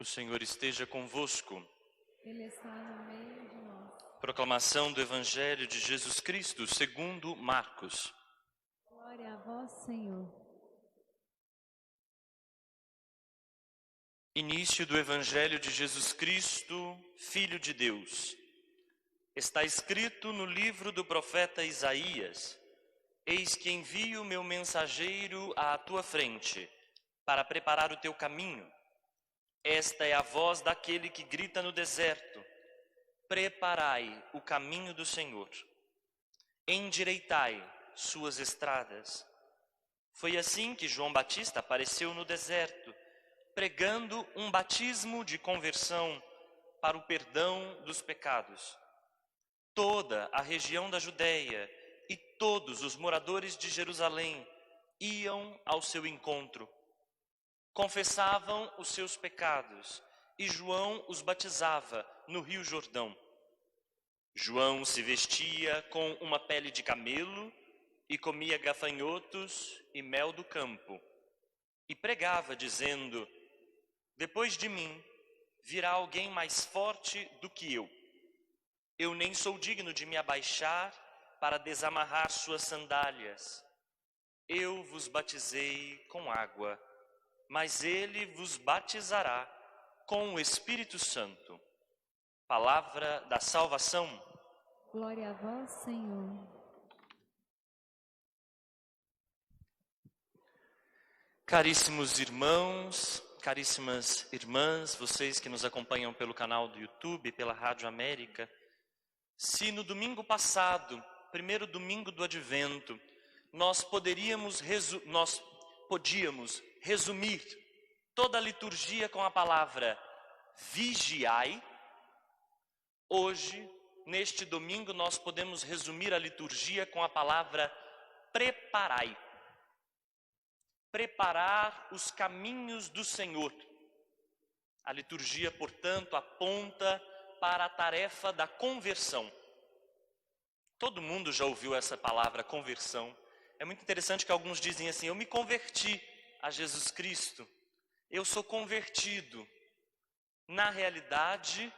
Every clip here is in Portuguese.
Senhor esteja convosco. Ele está no meio de nós. Proclamação do Evangelho de Jesus Cristo, segundo Marcos. Glória a vós, Senhor. Início do Evangelho de Jesus Cristo, Filho de Deus. Está escrito no livro do profeta Isaías: Eis que envio meu mensageiro à tua frente, para preparar o teu caminho. Esta é a voz daquele que grita no deserto: preparai o caminho do Senhor, endireitai suas estradas. Foi assim que João Batista apareceu no deserto, pregando um batismo de conversão para o perdão dos pecados. Toda a região da Judéia e todos os moradores de Jerusalém iam ao seu encontro. Confessavam os seus pecados e João os batizava no Rio Jordão. João se vestia com uma pele de camelo e comia gafanhotos e mel do campo. E pregava dizendo: depois de mim virá alguém mais forte do que eu. Eu nem sou digno de me abaixar para desamarrar suas sandálias. Eu vos batizei com água, mas ele vos batizará com o Espírito Santo. Palavra da salvação. Glória a vós, Senhor. Caríssimos irmãos, caríssimas irmãs, vocês que nos acompanham pelo canal do YouTube, pela Rádio América, se no domingo passado, primeiro domingo do Advento, nós podíamos resumir toda a liturgia com a palavra vigiai, hoje, neste domingo, nós podemos resumir a liturgia com a palavra preparai. Preparar os caminhos do Senhor. A liturgia, portanto, aponta para a tarefa da conversão. Todo mundo já ouviu essa palavra, conversão. É muito interessante que alguns dizem assim: eu me converti a Jesus Cristo, eu sou convertido. Na realidade,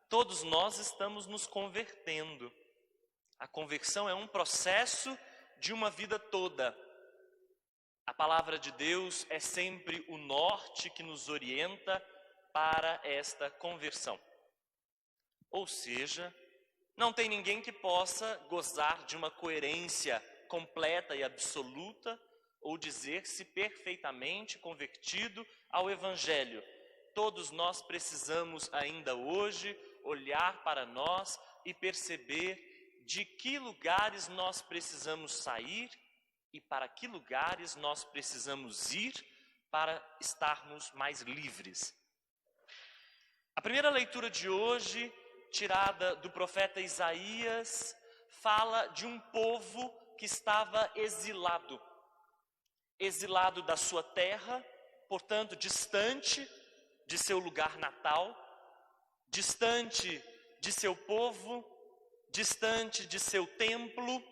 todos nós estamos nos convertendo. A conversão é um processo de uma vida toda. A palavra de Deus é sempre o norte que nos orienta para esta conversão. Ou seja, não tem ninguém que possa gozar de uma coerência completa e absoluta ou dizer-se perfeitamente convertido ao Evangelho. Todos nós precisamos ainda hoje olhar para nós e perceber de que lugares nós precisamos sair e para que lugares nós precisamos ir para estarmos mais livres. A primeira leitura de hoje, tirada do profeta Isaías, fala de um povo que estava exilado. Exilado da sua terra, portanto distante de seu lugar natal, distante de seu povo, distante de seu templo.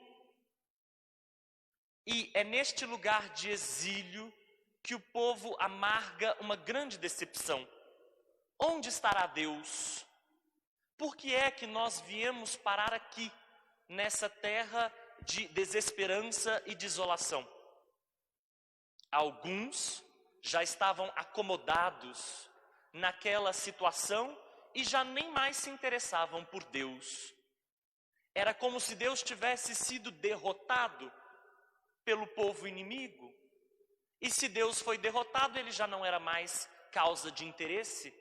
E é neste lugar de exílio que o povo amarga uma grande decepção. Onde estará Deus? Por que é que nós viemos parar aqui, nessa terra de desesperança e desolação? Alguns já estavam acomodados naquela situação e já nem mais se interessavam por Deus. Era como se Deus tivesse sido derrotado pelo povo inimigo. E se Deus foi derrotado, ele já não era mais causa de interesse.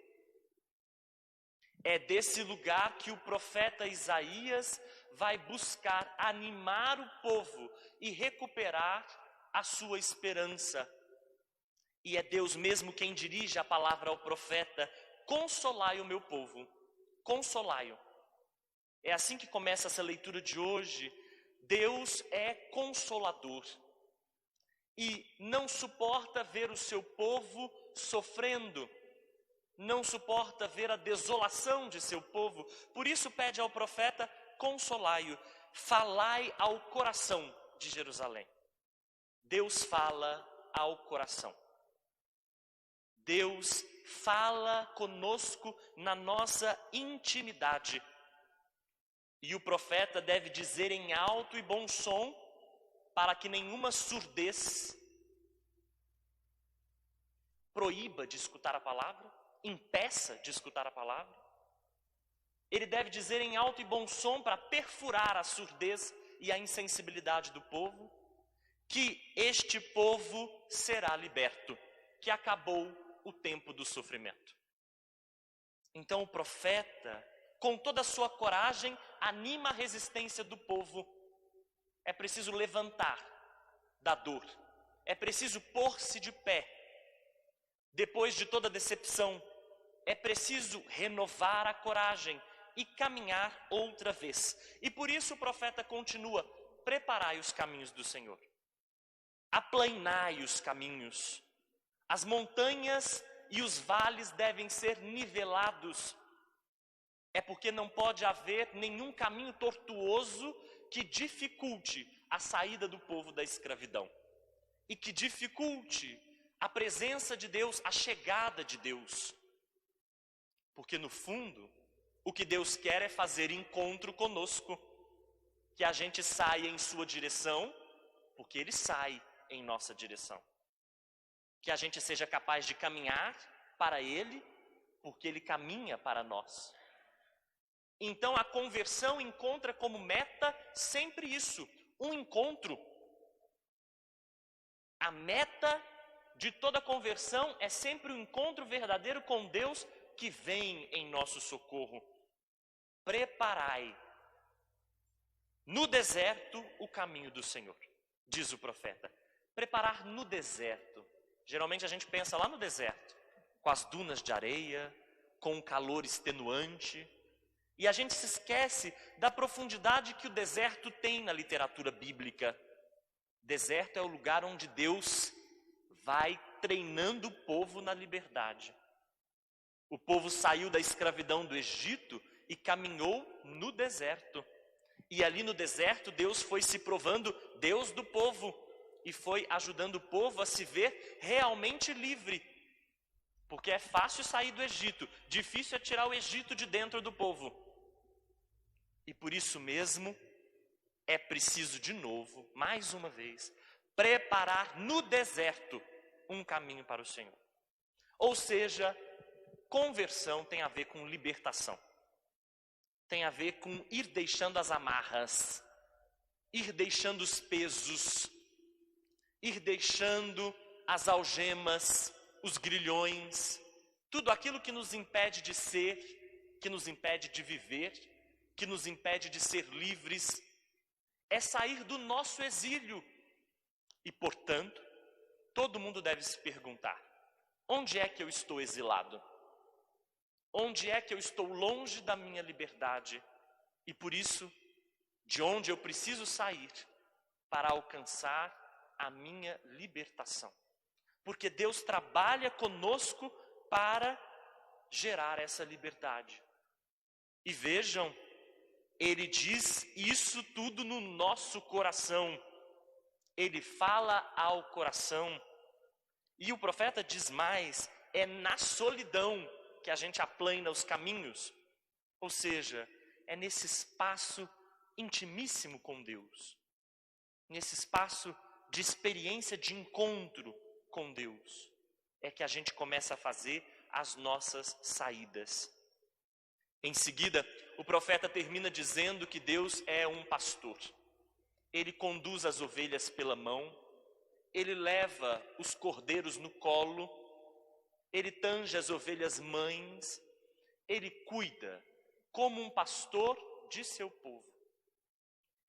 É desse lugar que o profeta Isaías vai buscar animar o povo e recuperar a sua esperança. E é Deus mesmo quem dirige a palavra ao profeta: consolai o meu povo, consolai-o. É assim que começa essa leitura de hoje. Deus é consolador e não suporta ver o seu povo sofrendo, não suporta ver a desolação de seu povo. Por isso pede ao profeta: consolai-o, falai ao coração de Jerusalém. Deus fala ao coração. Deus fala conosco na nossa intimidade. E o profeta deve dizer em alto e bom som, para que nenhuma surdez proíba de escutar a palavra, impeça de escutar a palavra. Ele deve dizer em alto e bom som para perfurar a surdez e a insensibilidade do povo, que este povo será liberto, que acabou o tempo do sofrimento. Então o profeta, com toda a sua coragem, anima a resistência do povo. É preciso levantar da dor, é preciso pôr-se de pé. Depois de toda decepção, é preciso renovar a coragem e caminhar outra vez. E por isso o profeta continua: preparai os caminhos do Senhor, aplainai os caminhos. As montanhas e os vales devem ser nivelados. É porque não pode haver nenhum caminho tortuoso que dificulte a saída do povo da escravidão e que dificulte a presença de Deus, a chegada de Deus. Porque no fundo, o que Deus quer é fazer encontro conosco, que a gente saia em sua direção, porque Ele sai em nossa direção. Que a gente seja capaz de caminhar para Ele, porque Ele caminha para nós. Então a conversão encontra como meta sempre isso, um encontro. A meta de toda conversão é sempre um encontro verdadeiro com Deus que vem em nosso socorro. Preparai no deserto o caminho do Senhor, diz o profeta. Preparar no deserto. Geralmente a gente pensa lá no deserto, com as dunas de areia, com um calor extenuante. E a gente se esquece da profundidade que o deserto tem na literatura bíblica. Deserto é o lugar onde Deus vai treinando o povo na liberdade. O povo saiu da escravidão do Egito e caminhou no deserto. E ali no deserto Deus foi se provando Deus do povo e foi ajudando o povo a se ver realmente livre. Porque é fácil sair do Egito, difícil é tirar o Egito de dentro do povo. E por isso mesmo é preciso de novo, mais uma vez, preparar no deserto um caminho para o Senhor. Ou seja, conversão tem a ver com libertação. Tem a ver com ir deixando as amarras, ir deixando os pesos, ir deixando as algemas, os grilhões, tudo aquilo que nos impede de ser, que nos impede de viver, que nos impede de ser livres, é sair do nosso exílio. E, portanto, todo mundo deve se perguntar: onde é que eu estou exilado? Onde é que eu estou longe da minha liberdade? E por isso, de onde eu preciso sair para alcançar a minha libertação? Porque Deus trabalha conosco para gerar essa liberdade. E vejam, Ele diz isso tudo no nosso coração. Ele fala ao coração. E o profeta diz mais: é na solidão que a gente aplaina os caminhos. Ou seja, é nesse espaço intimíssimo com Deus, nesse espaço de experiência de encontro com Deus, é que a gente começa a fazer as nossas saídas. Em seguida, o profeta termina dizendo que Deus é um pastor. Ele conduz as ovelhas pela mão, ele leva os cordeiros no colo, ele tange as ovelhas mães, ele cuida como um pastor de seu povo.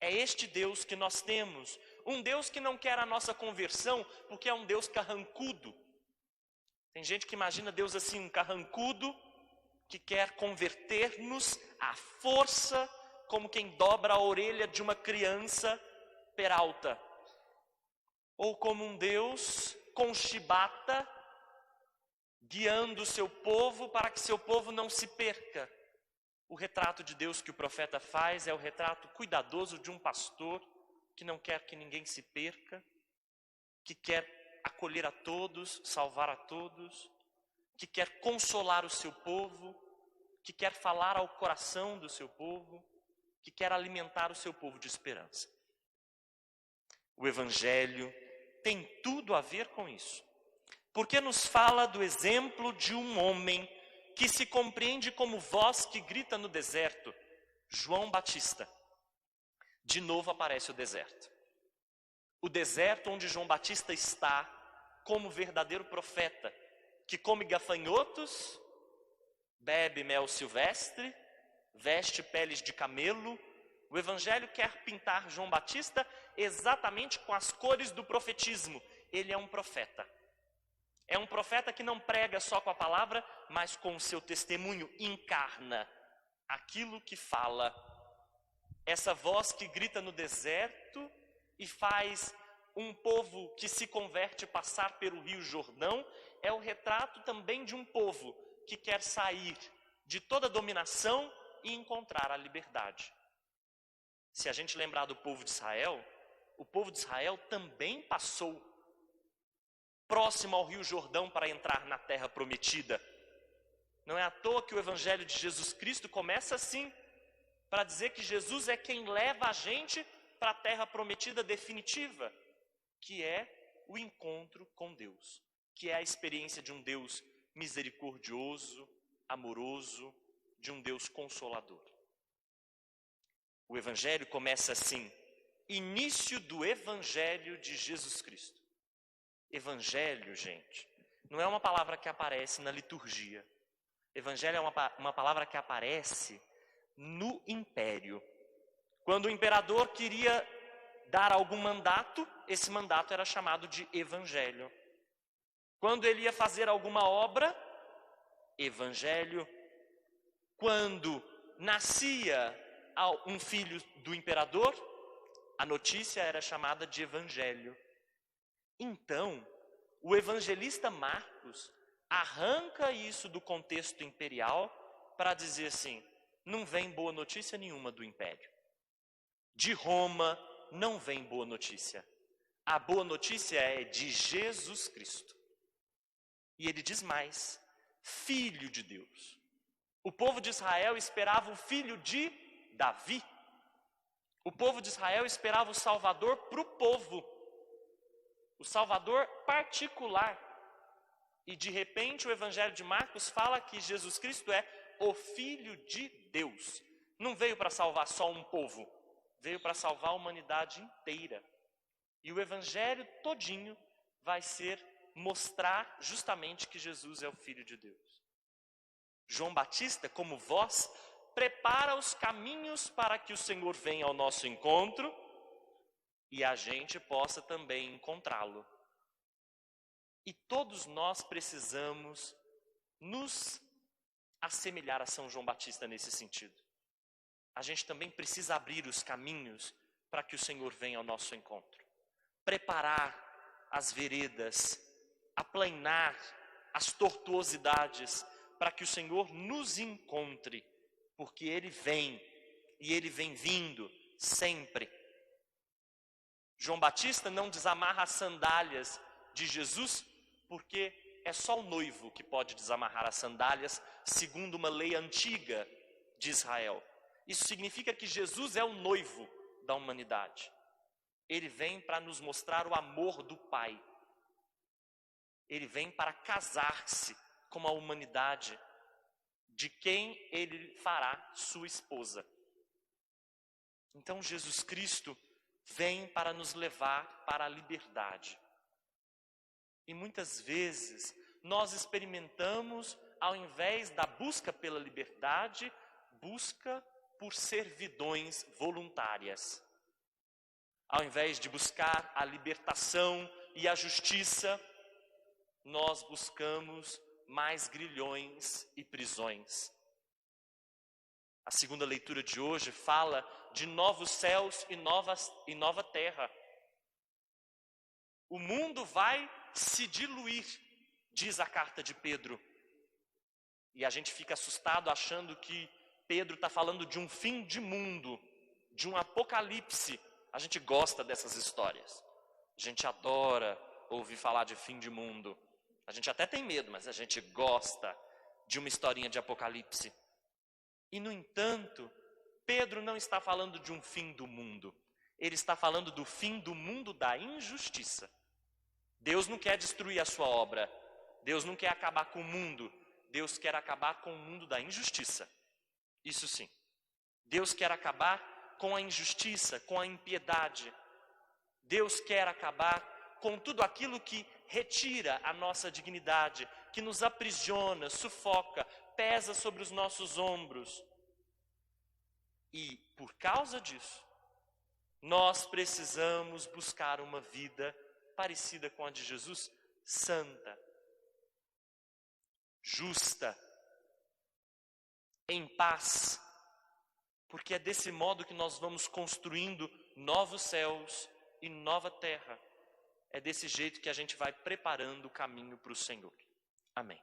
É este Deus que nós temos, um Deus que não quer a nossa conversão, porque é um Deus carrancudo. Tem gente que imagina Deus assim, um carrancudo, que quer converter-nos à força, como quem dobra a orelha de uma criança peralta. Ou como um Deus com chibata, guiando o seu povo para que seu povo não se perca. O retrato de Deus que o profeta faz é o retrato cuidadoso de um pastor que não quer que ninguém se perca, que quer acolher a todos, salvar a todos, que quer consolar o seu povo, que quer falar ao coração do seu povo, que quer alimentar o seu povo de esperança. O Evangelho tem tudo a ver com isso, porque nos fala do exemplo de um homem que se compreende como voz que grita no deserto, João Batista. De novo aparece o deserto. O deserto onde João Batista está como verdadeiro profeta, que come gafanhotos, bebe mel silvestre, veste peles de camelo. O Evangelho quer pintar João Batista exatamente com as cores do profetismo. Ele é um profeta. É um profeta que não prega só com a palavra, mas com o seu testemunho encarna aquilo que fala. Essa voz que grita no deserto e faz um povo que se converte passar pelo Rio Jordão, é o retrato também de um povo que quer sair de toda dominação e encontrar a liberdade. Se a gente lembrar do povo de Israel, o povo de Israel também passou próximo ao Rio Jordão para entrar na terra prometida. Não é à toa que o Evangelho de Jesus Cristo começa assim, para dizer que Jesus é quem leva a gente para a terra prometida definitiva, que é o encontro com Deus, que é a experiência de um Deus misericordioso, amoroso, de um Deus consolador. O Evangelho começa assim, início do Evangelho de Jesus Cristo. Evangelho, gente, não é uma palavra que aparece na liturgia. Evangelho é uma palavra que aparece no império. Quando o imperador queria dar algum mandato, esse mandato era chamado de evangelho. Quando ele ia fazer alguma obra, evangelho. Quando nascia um filho do imperador, a notícia era chamada de evangelho. Então, o evangelista Marcos arranca isso do contexto imperial para dizer assim, não vem boa notícia nenhuma do império. De Roma não vem boa notícia. A boa notícia é de Jesus Cristo. E ele diz mais, Filho de Deus. O povo de Israel esperava o filho de Davi. O povo de Israel esperava o Salvador para o povo. O Salvador particular. E de repente o Evangelho de Marcos fala que Jesus Cristo é o Filho de Deus. Não veio para salvar só um povo, veio para salvar a humanidade inteira. E o Evangelho todinho vai ser mostrar justamente que Jesus é o Filho de Deus. João Batista, como voz, prepara os caminhos para que o Senhor venha ao nosso encontro e a gente possa também encontrá-lo. E todos nós precisamos nos assemelhar a São João Batista nesse sentido. A gente também precisa abrir os caminhos para que o Senhor venha ao nosso encontro. Preparar as veredas, aplainar as tortuosidades para que o Senhor nos encontre, porque Ele vem, e Ele vem vindo sempre. João Batista não desamarra as sandálias de Jesus, porque é só o noivo que pode desamarrar as sandálias, segundo uma lei antiga de Israel. Isso significa que Jesus é o noivo da humanidade. Ele vem para nos mostrar o amor do Pai. Ele vem para casar-se com a humanidade, de quem Ele fará sua esposa. Então Jesus Cristo vem para nos levar para a liberdade. E muitas vezes nós experimentamos, ao invés da busca pela liberdade, busca por servidões voluntárias. Ao invés de buscar a libertação e a justiça, nós buscamos mais grilhões e prisões. A segunda leitura de hoje fala de novos céus e nova terra. O mundo vai se diluir, diz a carta de Pedro. E a gente fica assustado achando que Pedro está falando de um fim de mundo, de um apocalipse. A gente gosta dessas histórias. A gente adora ouvir falar de fim de mundo. A gente até tem medo, mas a gente gosta de uma historinha de Apocalipse. E, no entanto, Pedro não está falando de um fim do mundo. Ele está falando do fim do mundo da injustiça. Deus não quer destruir a sua obra. Deus não quer acabar com o mundo. Deus quer acabar com o mundo da injustiça. Isso sim. Deus quer acabar com a injustiça, com a impiedade. Deus quer acabar com tudo aquilo que retira a nossa dignidade, que nos aprisiona, sufoca, pesa sobre os nossos ombros. E, por causa disso, nós precisamos buscar uma vida parecida com a de Jesus, santa, justa, em paz, porque é desse modo que nós vamos construindo novos céus e nova terra. É desse jeito que a gente vai preparando o caminho para o Senhor. Amém.